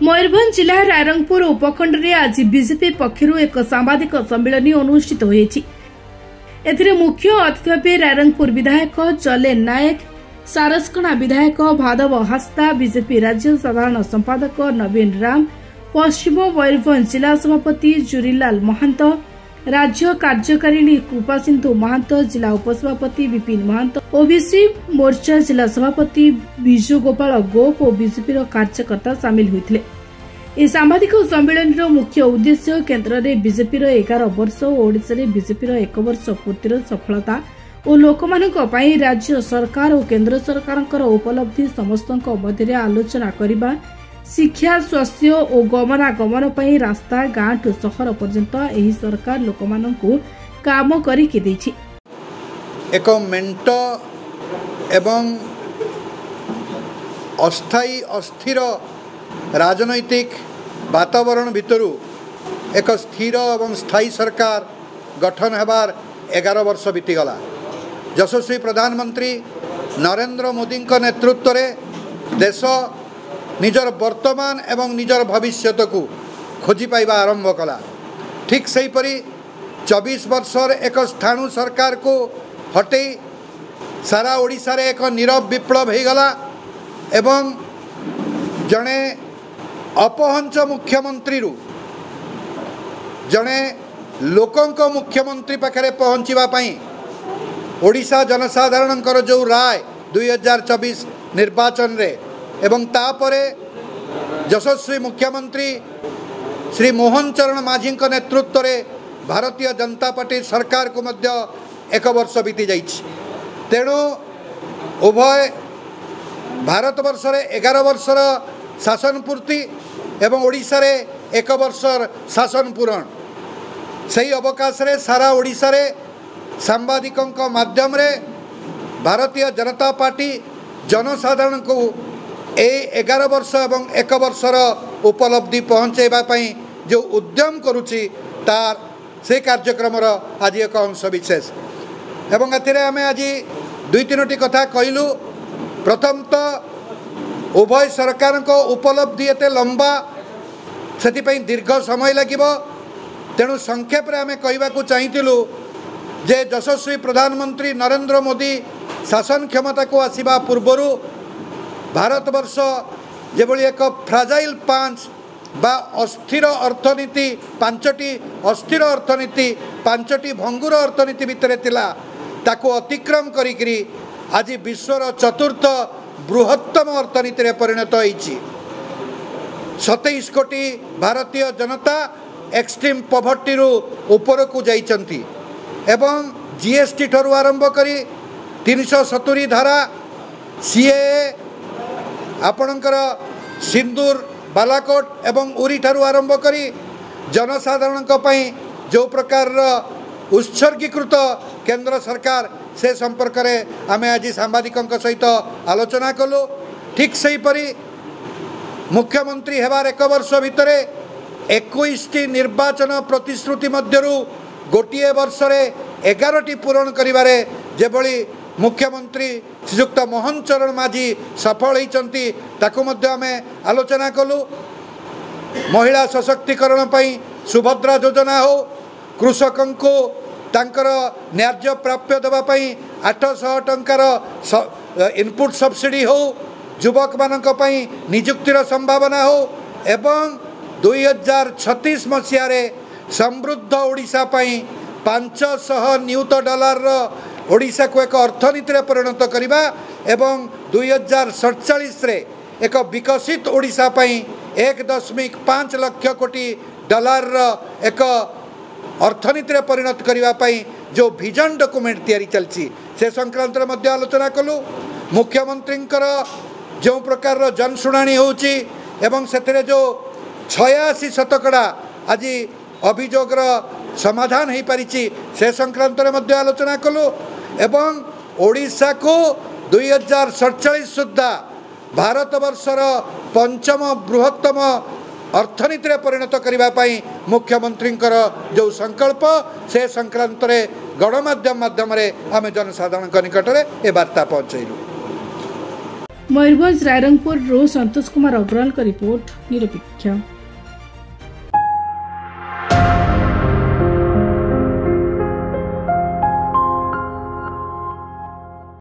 मयूरभंज जिला रायरंगपुर उपखंड में आज बीजेपी पक्षर एक सांबादिक सम्मेलन अनुष्ठित होती मुख्य अतिथि भाव रायरंगपुर विधायक जले नायक, सारसकणा विधायक भादव हास्ता, बीजेपी राज्य साधारण संपादक नवीन राम, पश्चिम मयूरभंज जिला सभापति जुरीलाल महांत, राज्य कार्यकारिणी कृपा सिंधु महांत, जिला उपसभापति विपिन महांत, ओबीसी मोर्चा जिला सभापति विजु गोपाल गोप और बीजेपी कार्यकर्ता सामिल होते। इस सांबादिक सम्मेलन मुख्य उद्देश्य केन्द्र में बीजेपी 11 वर्ष और ओडिशा रे बीजेपी 1 वर्ष पूर्तिर सफलता और लोकमानक पई राज्य सरकार और केन्द्र सरकार उपलब्धि समस्त मध्य आलोचना करने, शिक्षा, स्वास्थ्य और गमनागमन पई रास्ता गांव ठू सहर पर्यंत एही सरकार लोकमानकु काम करिके दैछि। एक मेंट एवं अस्थायी अस्थिर राजनैतिक वातावरण भितरु एक स्थिर एवं स्थायी सरकार गठन हेबार 11 वर्ष बीतीगला। यशस्वी प्रधानमंत्री नरेंद्र मोदी नेतृत्व में देश निजर वर्तमान एवं निजर भविष्यत को खोजी पाइबा आरंभ कला। ठीक सेहीपरि 24 वर्षर एक स्थाणु सरकार को हटई सारा ओडिशा रे एक नीरव विप्लव हो गला एवं जड़े अपहंच मुख्यमंत्री जड़े लोकंक मुख्यमंत्री पाखे पहुँचापी ओडिशा जनसाधारण जो राय 2024 निर्वाचन रे एवं तापरे यशस्वी मुख्यमंत्री श्री मोहन चरण माझी नेतृत्व में भारतीय जनता पार्टी सरकार को मध्य 1 वर्ष बीती जाइछि। तेणु उभय भारत वर्ष रे 11 वर्षर शासन पूर्ति एवं ओडिशा रे 1 वर्षर शासन पूरण सही अवकाश रे सारा ओडिशा रे सांबादिकों माध्यम रे भारतीय जनता पार्टी जनसाधारण को 11 वर्ष एवं 1 वर्षर उपलब्धि पहुँचाइबापी जो उद्यम करुछि तार से कार्यक्रम आज एक अंश विशेष एवं आम आज 2-3टी कथा कहलु। प्रथम तो उभय सरकार को उपलब्धि एते लंबा से दीर्घ समय लगे तेणु संक्षेप रे आमे कहबाकू चाहिथिलु जे यशस्वी प्रधानमंत्री नरेंद्र मोदी शासन क्षमता को आसीबा पूर्वरु भारतवर्ष जेभली एक फ्राजाइल 5 बा अस्थिर अर्थनीति 5टी अस्थिर अर्थनीति 5टी भंगुर अर्थनीति भितर थिला ताको अतिक्रम करिकरी आज विश्वर चतुर्थ बृहत्तम अर्थनीति रे परिणत होइछि। 27 कोटी भारतीय जनता एक्सट्रीम पॉवर्टी रु ऊपर को जाइछंती एवं जीएसटी ठरू आरंभ करी 370 धारा सीएए आपणकर सिंदूर बालाकोट एवं उरी ठारू आरंभ करी जनसाधारण जो प्रकार उत्सर्गीकृत केंद्र सरकार से संपर्क में आम आज सांबादिकों सहित आलोचना कलु। ठीक सेहीपरि मुख्यमंत्री हेबार 1 वर्ष भितर 21टी निर्वाचन प्रतिश्रुति मध्यरु गोटे वर्ष रे 11टी पूरण करिबारे जेभली मुख्यमंत्री श्रीयुक्त मोहन चरण माझी सफल होइचंती ताकू मध्य आमे आलोचना कलु। महिला सशक्तिकरण पई सुभद्रा योजना हो, कृषकों को तांकर न्याय्य प्राप्य देवा पई 800 टंकार इनपुट सब्सिडी हो, युवक मानक पई नियुक्तिर संभावना हो एवं 2036 मसीह रे समृद्ध ओडिशा पई 500 नियुत डॉलर ओडिशा को एक अर्थनीति रे परिणत करिबा एवं 2047 रे एक विकसित ओडिशा पई 1.5 लाख कोटी डॉलर एक अर्थनीति रे परिणत करिबा पई जो विजन डॉक्यूमेंट तैयारी चलछि से संक्रांत रे मध्य आलोचना कलु। मुख्यमंत्री जो प्रकार जनशुणाणी होउछि एवं सेतरे जो 86% आज अभियोगर समाधान हो पारी से संक्रांत में मध्य आलोचना कलु एवं ओडिशा को 2047 सुद्धा भारतवर्षर 5म बृहत्तम अर्थनीति रे परिणत करने मुख्यमंत्री जो संकल्प से संक्रांत रे गणमाध्यम माध्यम आम जनसाधारण निकट में ए वार्ता पहुँचलु। मयूरभंज रायरंगपुर रो संतोष कुमार अग्रवाल का रिपोर्ट निरपेक्ष।